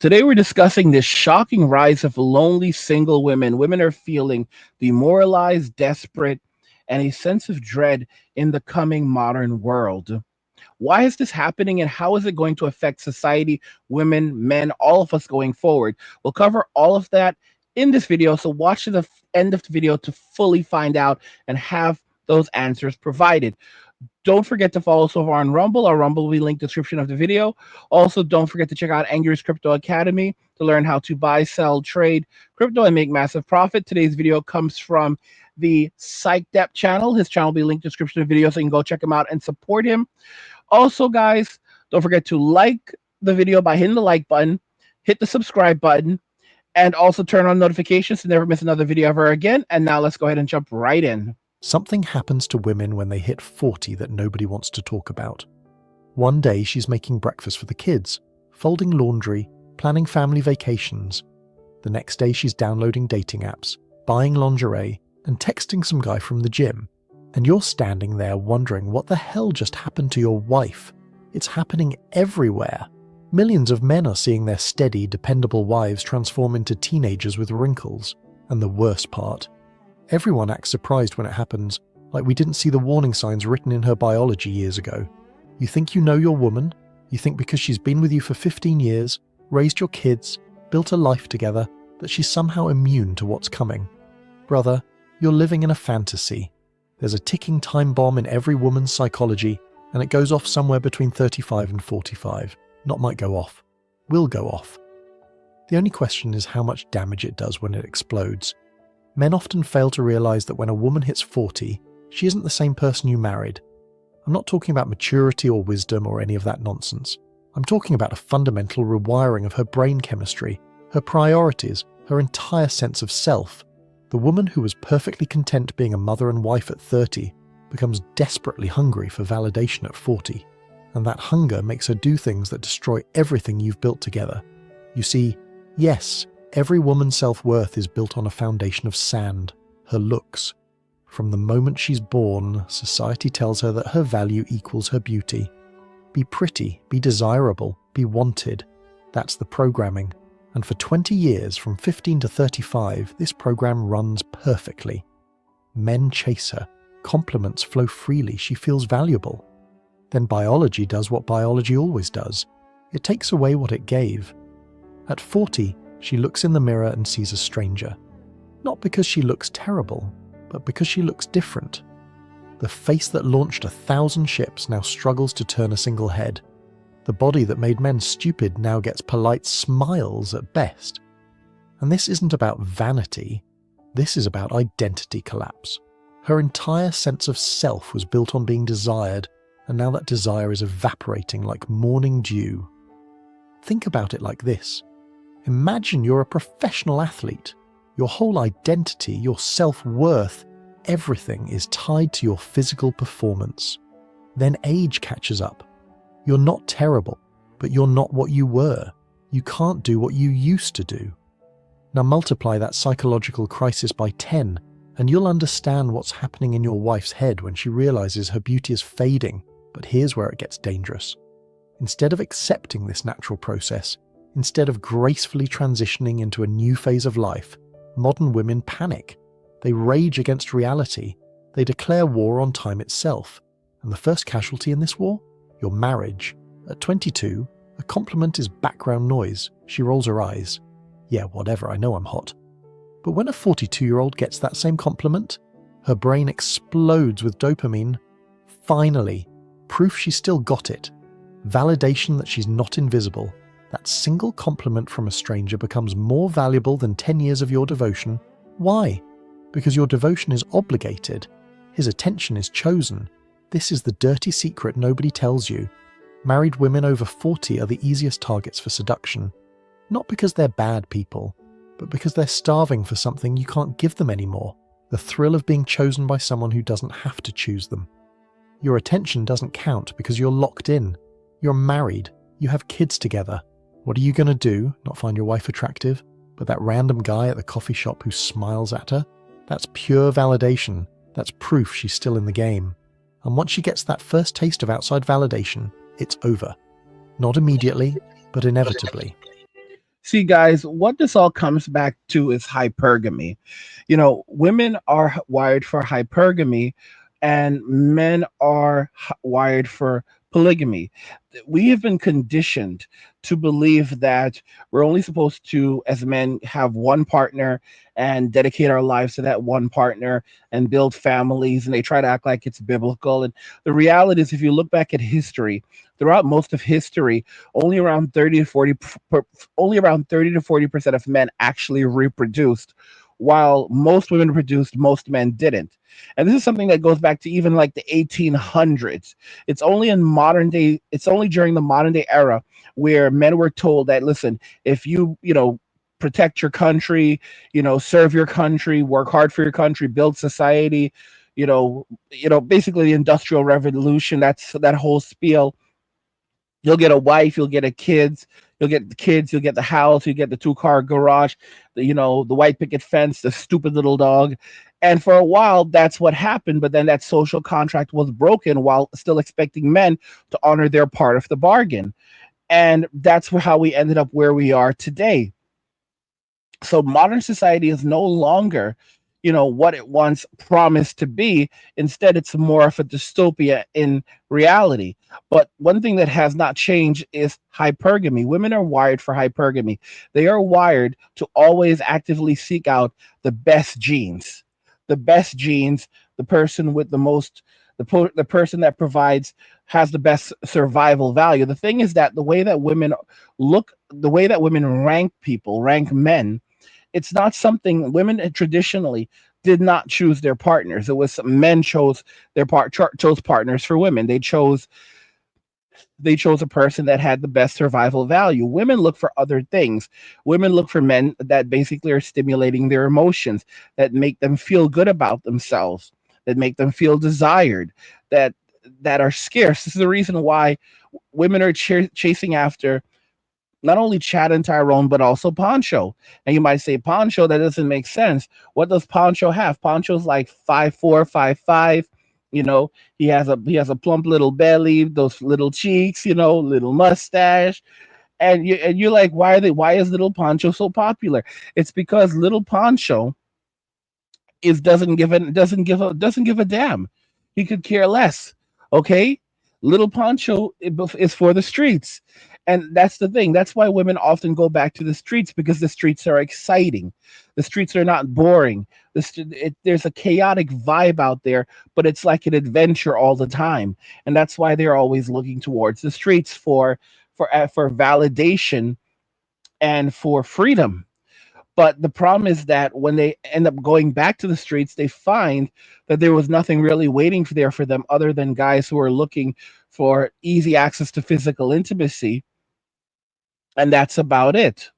Today, we're discussing this shocking rise of lonely single women. Women are feeling demoralized, desperate, and a sense of dread in the coming modern world. Why is this happening and how is it going to affect society, women, men, all of us going forward? We'll cover all of that in this video. So, watch to the end of the video to fully find out and have those answers provided. Don't forget to follow us over on Rumble. Our Rumble will be linked in the description of the video. Also, don't forget to check out Angry's Crypto Academy to learn how to buy, sell, trade crypto, and make massive profit. Today's video comes from the Psych Dep channel. His channel will be linked in the description of the video, so you can go check him out and support him. Also, guys, don't forget to like the video by hitting the like button, hit the subscribe button, and also turn on notifications to never miss another video ever again. And now let's go ahead and jump right in. Something happens to women when they hit 40 that nobody wants to talk about. One day she's making breakfast for the kids, folding laundry, planning family vacations. The next day she's downloading dating apps, buying lingerie, and texting some guy from the gym. And you're standing there wondering what the hell just happened to your wife. It's happening everywhere. Millions of men are seeing their steady, dependable wives transform into teenagers with wrinkles. And the worst part, everyone acts surprised when it happens, like we didn't see the warning signs written in her biology years ago. You think you know your woman? You think because she's been with you for 15 years, raised your kids, built a life together, that she's somehow immune to what's coming. Brother, you're living in a fantasy. There's a ticking time bomb in every woman's psychology, and it goes off somewhere between 35 and 45. Not might go off. Will go off. The only question is how much damage it does when it explodes. Men often fail to realize that when a woman hits 40, she isn't the same person you married. I'm not talking about maturity or wisdom or any of that nonsense. I'm talking about a fundamental rewiring of her brain chemistry, her priorities, her entire sense of self. The woman who was perfectly content being a mother and wife at 30 becomes desperately hungry for validation at 40. And that hunger makes her do things that destroy everything you've built together. You see, yes, every woman's self-worth is built on a foundation of sand, her looks. From the moment she's born, society tells her that her value equals her beauty. Be pretty, be desirable, be wanted. That's the programming. And for 20 years, from 15 to 35, this program runs perfectly. Men chase her. Compliments flow freely. She feels valuable. Then biology does what biology always does. It takes away what it gave. At 40, she looks in the mirror and sees a stranger. Not because she looks terrible, but because she looks different. The face that launched 1,000 ships now struggles to turn a single head. The body that made men stupid now gets polite smiles at best. And this isn't about vanity. This is about identity collapse. Her entire sense of self was built on being desired, and now that desire is evaporating like morning dew. Think about it like this. Imagine you're a professional athlete. Your whole identity, your self-worth, everything is tied to your physical performance. Then age catches up. You're not terrible, but you're not what you were. You can't do what you used to do. Now multiply that psychological crisis by 10, and you'll understand what's happening in your wife's head when she realizes her beauty is fading. But here's where it gets dangerous. Instead of accepting this natural process, instead of gracefully transitioning into a new phase of life, modern women panic. They rage against reality. They declare war on time itself. And the first casualty in this war? Your marriage. At 22, a compliment is background noise. She rolls her eyes. Yeah, whatever, I know I'm hot. But when a 42-year-old gets that same compliment, her brain explodes with dopamine. Finally, proof she still got it. Validation that she's not invisible. That single compliment from a stranger becomes more valuable than 10 years of your devotion. Why? Because your devotion is obligated. His attention is chosen. This is the dirty secret nobody tells you. Married women over 40 are the easiest targets for seduction. Not because they're bad people, but because they're starving for something you can't give them anymore. The thrill of being chosen by someone who doesn't have to choose them. Your attention doesn't count because you're locked in. You're married. You have kids together. What are you going to do? Not find your wife attractive? But that random guy at the coffee shop who smiles at her? That's pure validation. That's proof she's still in the game. And once she gets that first taste of outside validation, it's over. Not immediately, but inevitably. See, guys, what this all comes back to is hypergamy. Women are wired for hypergamy, and men are wired for polygamy. We have been conditioned to believe that we're only supposed to, as men, have one partner and dedicate our lives to that one partner and build families. And they try to act like it's biblical. And the reality is, if you look back at history, throughout most of history, only around 30 to 40 only around 30 to 40% of men actually reproduced, while most women produced, most men didn't. And this is something that goes back to even like the 1800s. It's only during the modern day era where men were told that, listen, if you protect your country, serve your country, work hard for your country, build society, basically the industrial revolution, that's that whole spiel. You'll get a wife, you'll get a kids, you'll get the kids, you'll get the house, you get the two-car garage, the white picket fence, the stupid little dog. And for a while, that's what happened. But then that social contract was broken while still expecting men to honor their part of the bargain. And that's how we ended up where we are today. So modern society is no longer what it once promised to be. Instead, it's more of a dystopia in reality. But one thing that has not changed is hypergamy. Women are wired for hypergamy. They are wired to always actively seek out the best genes, the person with the most, the person that provides, has the best survival value. The thing is that the way that women rank men, it's not something women traditionally did not choose their partners. It was men chose partners for women. They chose a person that had the best survival value. Women look for other things. Women look for men that basically are stimulating their emotions, that make them feel good about themselves, that make them feel desired, that that are scarce. This is the reason why women are chasing after not only Chad and Tyrone, but also Poncho. And you might say, Poncho, that doesn't make sense. What does Poncho have? Poncho's like 5'4", 5'5". He has a plump little belly, those little cheeks, little mustache. And you're like, why is little Poncho so popular? It's because little Poncho is doesn't give a damn. He could care less. Okay, little Poncho is for the streets, and that's the thing. That's why women often go back to the streets, because the streets are exciting. The streets are not boring. There's a chaotic vibe out there, but it's like an adventure all the time, and that's why they're always looking towards the streets for validation and for freedom. But the problem is that when they end up going back to the streets, they find that there was nothing really waiting for them other than guys who are looking for easy access to physical intimacy, and that's about it.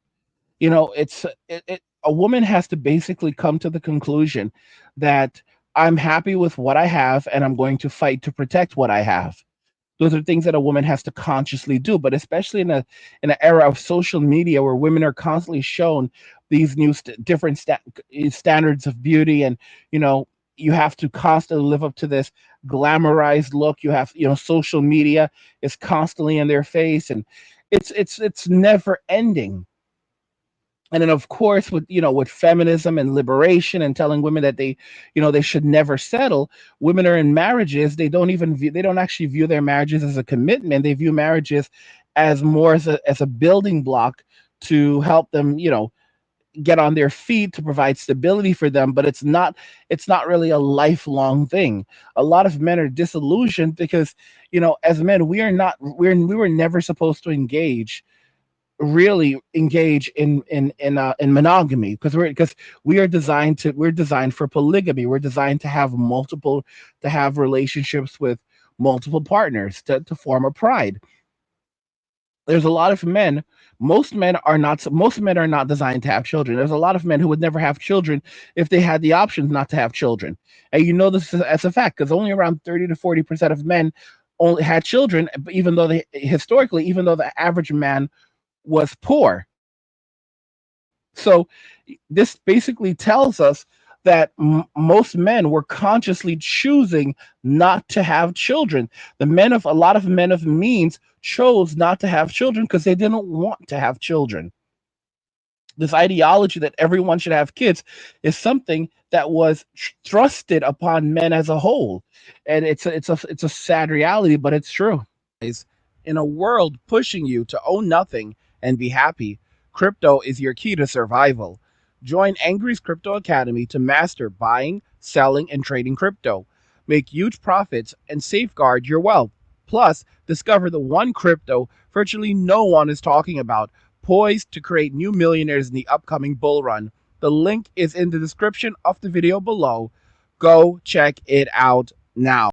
A woman has to basically come to the conclusion that I'm happy with what I have, and I'm going to fight to protect what I have. Those are things that a woman has to consciously do. But especially in an era of social media where women are constantly shown these different standards of beauty, and you know you have to constantly live up to this glamorized look. Social media is constantly in their face, and it's never ending. And then of course with feminism and liberation and telling women that they should never settle. Women are in marriages, they don't actually view their marriages as a commitment. They view marriages as more as a building block to help them get on their feet, to provide stability for them. But it's not really a lifelong thing. A lot of men are disillusioned because as men, we were never supposed to really engage in monogamy, because we're designed for polygamy. We're designed to have relationships with multiple partners, to form a pride. There's a lot of men. Most men are not designed to have children. There's a lot of men who would never have children if they had the option not to have children. And this as a fact, because only around 30 to 40% of men only had children, even though the average man was poor. So this basically tells us that most men were consciously choosing not to have children. A lot of men of means chose not to have children because they didn't want to have children. This ideology that everyone should have kids is something that was thrusted upon men as a whole, and it's a sad reality, but it's true. Is in a world pushing you to own nothing and be happy, crypto is your key to survival. Join Angry's Crypto Academy to master buying, selling, and trading crypto. Make huge profits and safeguard your wealth. Plus, discover the one crypto virtually no one is talking about, poised to create new millionaires in the upcoming bull run. The link is in the description of the video below. Go check it out now.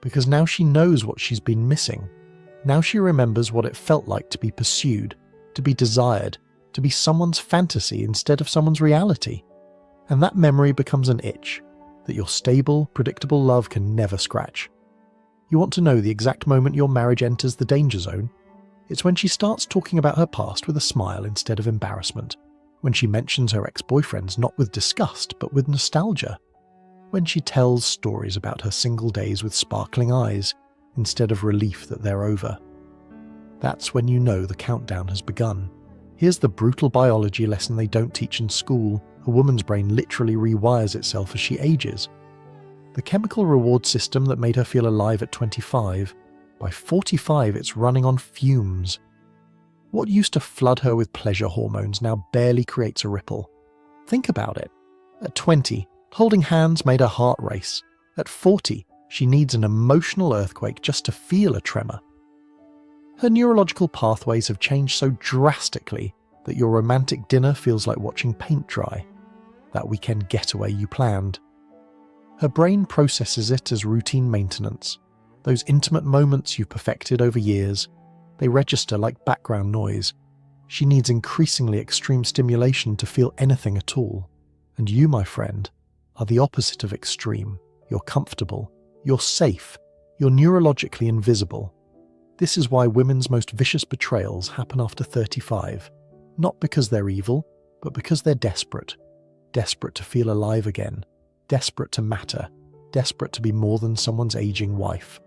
Because now she knows what she's been missing. Now she remembers what it felt like to be pursued, to be desired, to be someone's fantasy instead of someone's reality. And that memory becomes an itch that your stable, predictable love can never scratch. You want to know the exact moment your marriage enters the danger zone? It's when she starts talking about her past with a smile instead of embarrassment. When she mentions her ex-boyfriends not with disgust but with nostalgia. When she tells stories about her single days with sparkling eyes instead of relief that they're over. That's when you know the countdown has begun. Here's the brutal biology lesson they don't teach in school. A woman's brain literally rewires itself as she ages. The chemical reward system that made her feel alive at 25, by 45 it's running on fumes. What used to flood her with pleasure hormones now barely creates a ripple. Think about it. At 20, holding hands made her heart race. At 40, she needs an emotional earthquake just to feel a tremor. Her neurological pathways have changed so drastically that your romantic dinner feels like watching paint dry. That weekend getaway you planned. Her brain processes it as routine maintenance. Those intimate moments you've perfected over years, they register like background noise. She needs increasingly extreme stimulation to feel anything at all. And you, my friend, are the opposite of extreme. You're comfortable. You're safe. You're neurologically invisible. This is why women's most vicious betrayals happen after 35. Not because they're evil, but because they're desperate. Desperate to feel alive again. Desperate to matter. Desperate to be more than someone's aging wife.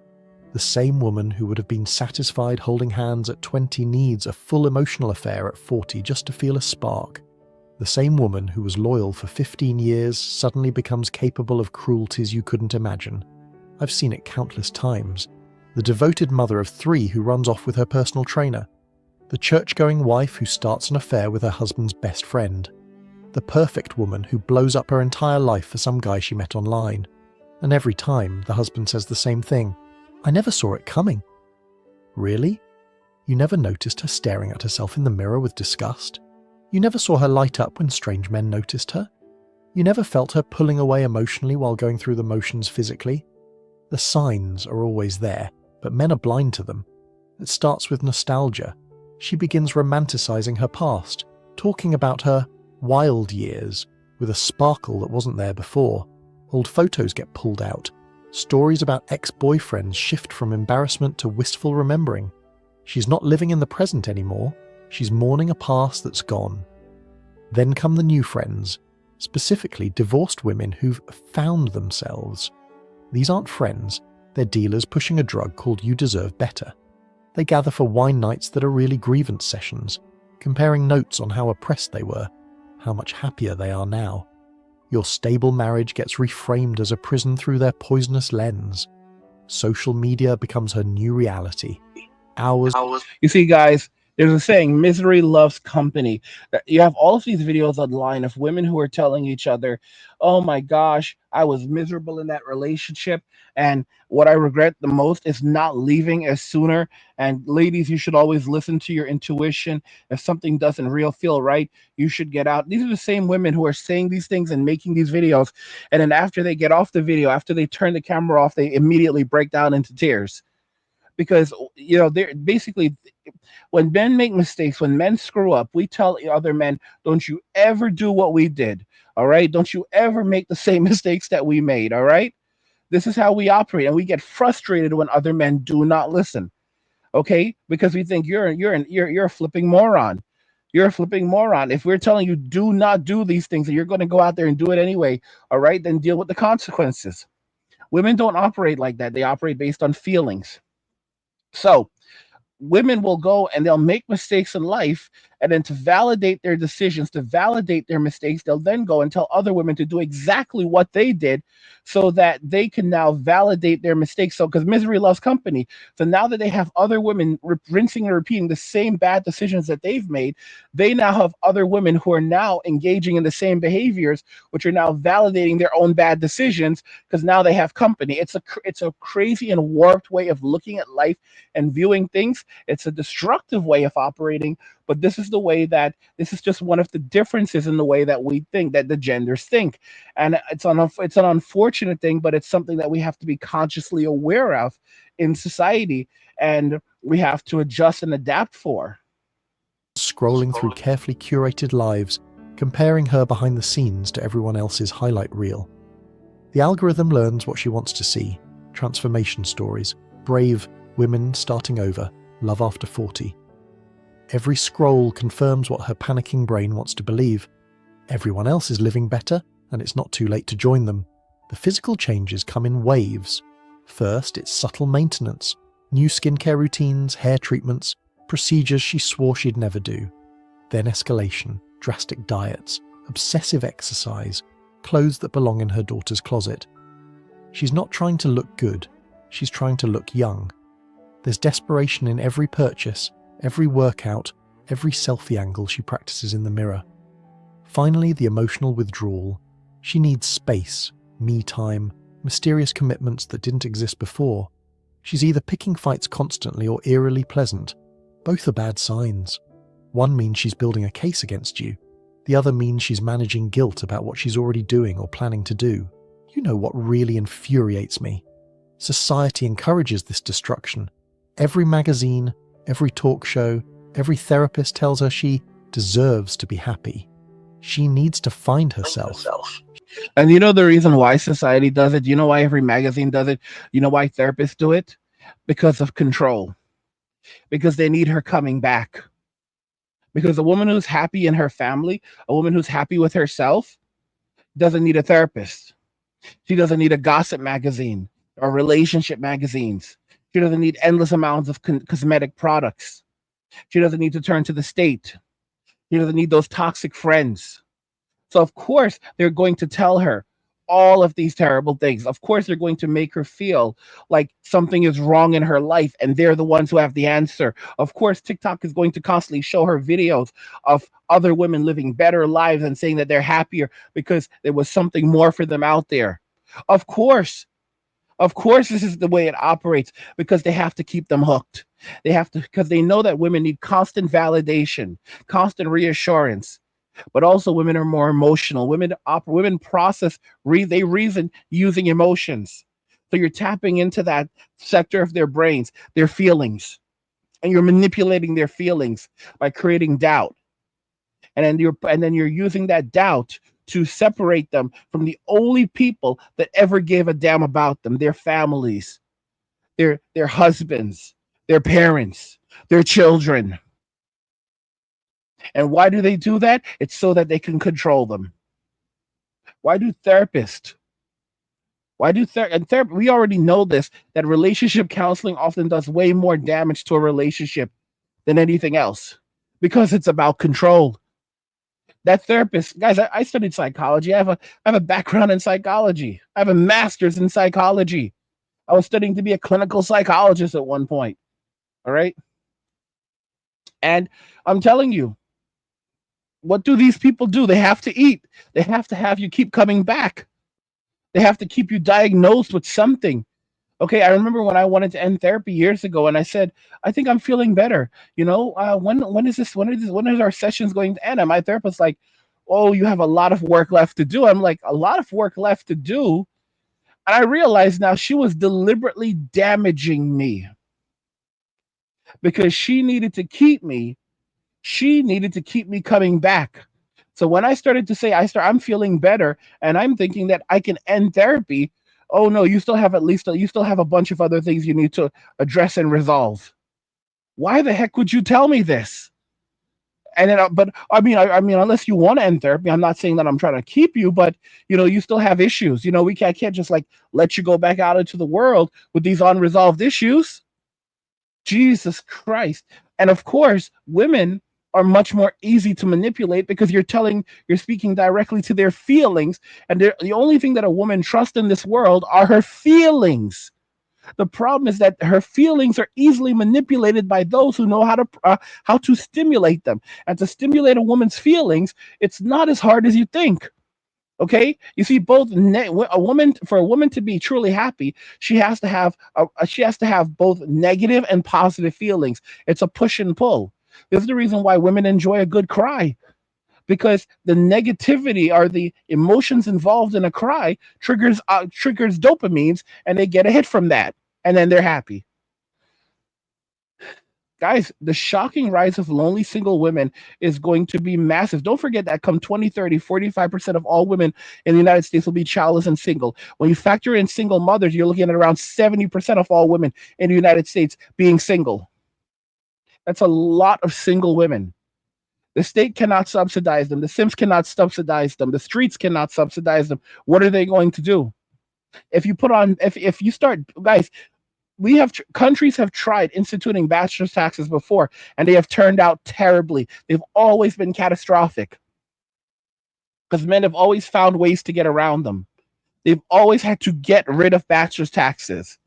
The same woman who would have been satisfied holding hands at 20 needs a full emotional affair at 40 just to feel a spark. The same woman who was loyal for 15 years suddenly becomes capable of cruelties you couldn't imagine. I've seen it countless times. The devoted mother of 3 who runs off with her personal trainer. The church-going wife who starts an affair with her husband's best friend. The perfect woman who blows up her entire life for some guy she met online. And every time, the husband says the same thing. I never saw it coming. Really? You never noticed her staring at herself in the mirror with disgust? You never saw her light up when strange men noticed her? You never felt her pulling away emotionally while going through the motions physically? The signs are always there, but men are blind to them. It starts with nostalgia. She begins romanticizing her past, talking about her wild years, with a sparkle that wasn't there before. Old photos get pulled out. Stories about ex-boyfriends shift from embarrassment to wistful remembering. She's not living in the present anymore. She's mourning a past that's gone. Then come the new friends, specifically divorced women who've found themselves. These aren't friends, they're dealers pushing a drug called You Deserve Better. They gather for wine nights that are really grievance sessions, comparing notes on how oppressed they were, how much happier they are now. Your stable marriage gets reframed as a prison through their poisonous lens. Social media becomes her new reality. Hours. You see, guys, there's a saying, misery loves company. You have all of these videos online of women who are telling each other, oh my gosh, I was miserable in that relationship. And what I regret the most is not leaving as sooner. And ladies, you should always listen to your intuition. If something doesn't real feel right, you should get out. These are the same women who are saying these things and making these videos. And then after they get off the video, after they turn the camera off, they immediately break down into tears because they're basically, when men make mistakes, when men screw up, we tell other men, don't you ever do what we did. All right, don't you ever make the same mistakes that we made. All right, this is how we operate, and we get frustrated when other men do not listen. Okay, because we think you're a flipping moron. You're a flipping moron. If we're telling you do not do these things and you're going to go out there and do it anyway, all right, then deal with the consequences. Women don't operate like that. They operate based on feelings. So women will go and they'll make mistakes in life, And then to validate their decisions, to validate their mistakes, they'll then go and tell other women to do exactly what they did so that they can now validate their mistakes. So, because misery loves company. So now that they have other women rinsing and repeating the same bad decisions that they've made, they now have other women who are now engaging in the same behaviors, which are now validating their own bad decisions because now they have company. It's a crazy and warped way of looking at life and viewing things. It's a destructive way of operating, but this is just one of the differences in the way that we think, that the genders think. And it's an unfortunate thing, but it's something that we have to be consciously aware of in society, and we have to adjust and adapt for. Scrolling through carefully curated lives, comparing her behind the scenes to everyone else's highlight reel. The algorithm learns what she wants to see: transformation stories, brave women starting over, love after 40. Every scroll confirms what her panicking brain wants to believe. Everyone else is living better, and it's not too late to join them. The physical changes come in waves. First, it's subtle maintenance, new skincare routines, hair treatments, procedures she swore she'd never do. Then escalation, drastic diets, obsessive exercise, clothes that belong in her daughter's closet. She's not trying to look good, she's trying to look young. There's desperation in every purchase, every workout, every selfie angle she practices in the mirror. Finally, the emotional withdrawal. She needs space, me time, mysterious commitments that didn't exist before. She's either picking fights constantly or eerily pleasant. Both are bad signs. One means she's building a case against you. The other means she's managing guilt about what she's already doing or planning to do. You know what really infuriates me? Society encourages this destruction. Every magazine, every talk show, every therapist tells her she deserves to be happy. She needs to find herself. And you know the reason why society does it? You know why every magazine does it? You know why therapists do it? Because of control. Because they need her coming back. Because a woman who's happy in her family, a woman who's happy with herself, doesn't need a therapist. She doesn't need a gossip magazine or relationship magazines. She doesn't need endless amounts of cosmetic products. She doesn't need to turn to the state. She doesn't need those toxic friends. So, of course, they're going to tell her all of these terrible things. Of course, they're going to make her feel like something is wrong in her life and they're the ones who have the answer. Of course, TikTok is going to constantly show her videos of other women living better lives and saying that they're happier because there was something more for them out there. Of course, of course, this is the way it operates because they have to keep them hooked. They have to, because they know that women need constant validation, constant reassurance, but also women are more emotional. Women process, they reason using emotions. So you're tapping into that sector of their brains, their feelings, and you're manipulating their feelings by creating doubt. And then you're using that doubt to separate them from the only people that ever gave a damn about them, their families, their husbands, their parents, their children. And why do they do that? It's so that they can control them. Why do therapists? Why do and therapy? We already know this, that relationship counseling often does way more damage to a relationship than anything else because it's about control. That therapist, guys, I studied psychology. I have a background in psychology. I have a master's in psychology. I was studying to be a clinical psychologist at one point. All right. And I'm telling you, what do these people do? They have to eat. They have to have you keep coming back. They have to keep you diagnosed with something. Okay, I remember when I wanted to end therapy years ago, and I said, I think I'm feeling better. When is our sessions going to end? And my therapist like, oh, you have a lot of work left to do. I'm like, a lot of work left to do. And I realized now she was deliberately damaging me because she needed to keep me coming back. So when I started to say I'm feeling better and I'm thinking that I can end therapy, oh no, you still have a bunch of other things you need to address and resolve. Why the heck would you tell me this? And then, but I mean, unless you want to end therapy, I'm not saying that I'm trying to keep you, but you still have issues. I can't just like let you go back out into the world with these unresolved issues. Jesus Christ. And of course, women are much more easy to manipulate because you're speaking directly to their feelings, and the only thing that a woman trusts in this world are her feelings. The problem is that her feelings are easily manipulated by those who know how to stimulate them. And to stimulate a woman's feelings, it's not as hard as you think. Okay, you see, a woman, for a woman to be truly happy, she has to have both negative and positive feelings. It's a push and pull. This is the reason why women enjoy a good cry, because the negativity or the emotions involved in a cry triggers dopamines, and they get a hit from that, and then they're happy. Guys, the shocking rise of lonely single women is going to be massive. Don't forget that come 2030, 45% of all women in the United States will be childless and single. When you factor in single mothers, you're looking at around 70% of all women in the United States being single. That's a lot of single women. The state cannot subsidize them. The Sims cannot subsidize them. The streets cannot subsidize them. What are they going to do? If you start, guys, countries have tried instituting bachelor's taxes before, and they have turned out terribly. They've always been catastrophic because men have always found ways to get around them. They've always had to get rid of bachelor's taxes.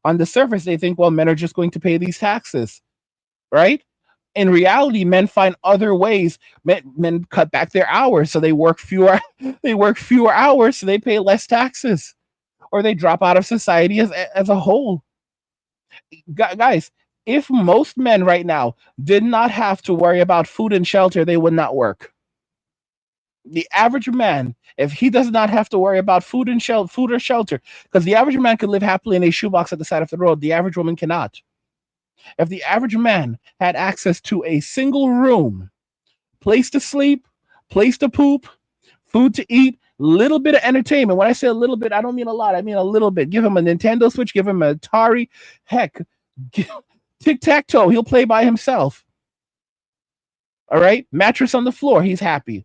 On the surface, they think, well, men are just going to pay these taxes, right? In reality, men find other ways. Men cut back their hours, so they work fewer. They work fewer hours, so they pay less taxes, or they drop out of society as a whole. Guys, if most men right now did not have to worry about food and shelter, they would not work. The average man, if he does not have to worry about food or shelter, because the average man could live happily in a shoebox at the side of the road, the average woman cannot. If the average man had access to a single room, place to sleep, place to poop, food to eat, little bit of entertainment. When I say a little bit, I don't mean a lot. I mean a little bit. Give him a Nintendo Switch, give him an Atari. Heck, tic tac toe. He'll play by himself. All right, mattress on the floor. He's happy.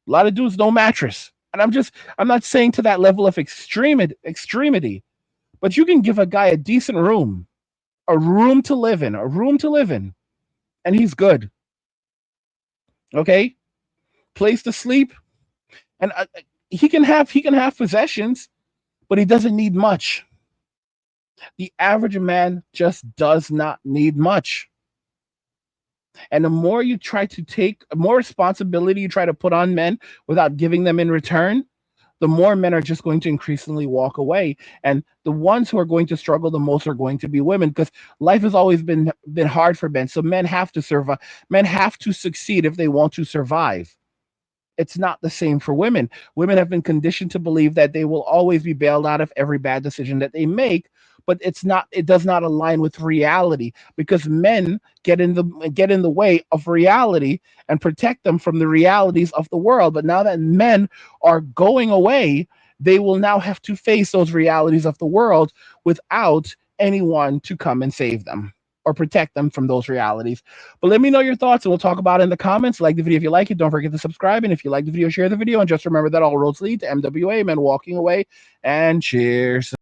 A lot of dudes no mattress, and I'm not saying to that level of extremity, but you can give a guy a decent room, a room to live in, and he's good. Okay, place to sleep, and he can have possessions, but he doesn't need much. The average man just does not need much. And the more you try to take more responsibility you try to put on men without giving them in return, the more men are just going to increasingly walk away. And the ones who are going to struggle the most are going to be women, because life has always been hard for men. So men have to survive. Men have to succeed if they want to survive. It's not the same for women. Women have been conditioned to believe that they will always be bailed out of every bad decision that they make, but it does not align with reality, because men get in the way of reality and protect them from the realities of the world. But now that men are going away, they will now have to face those realities of the world without anyone to come and save them or protect them from those realities. But let me know your thoughts, and we'll talk about it in the comments. Like the video if you like it. Don't forget to subscribe. And if you like the video, share the video. And just remember that all roads lead to MWA, men walking away. And cheers.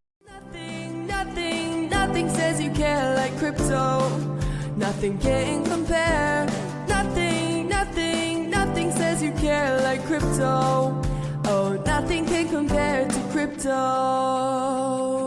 Nothing says you care like crypto. Nothing can compare. Nothing says you care like crypto. Oh, nothing can compare to crypto.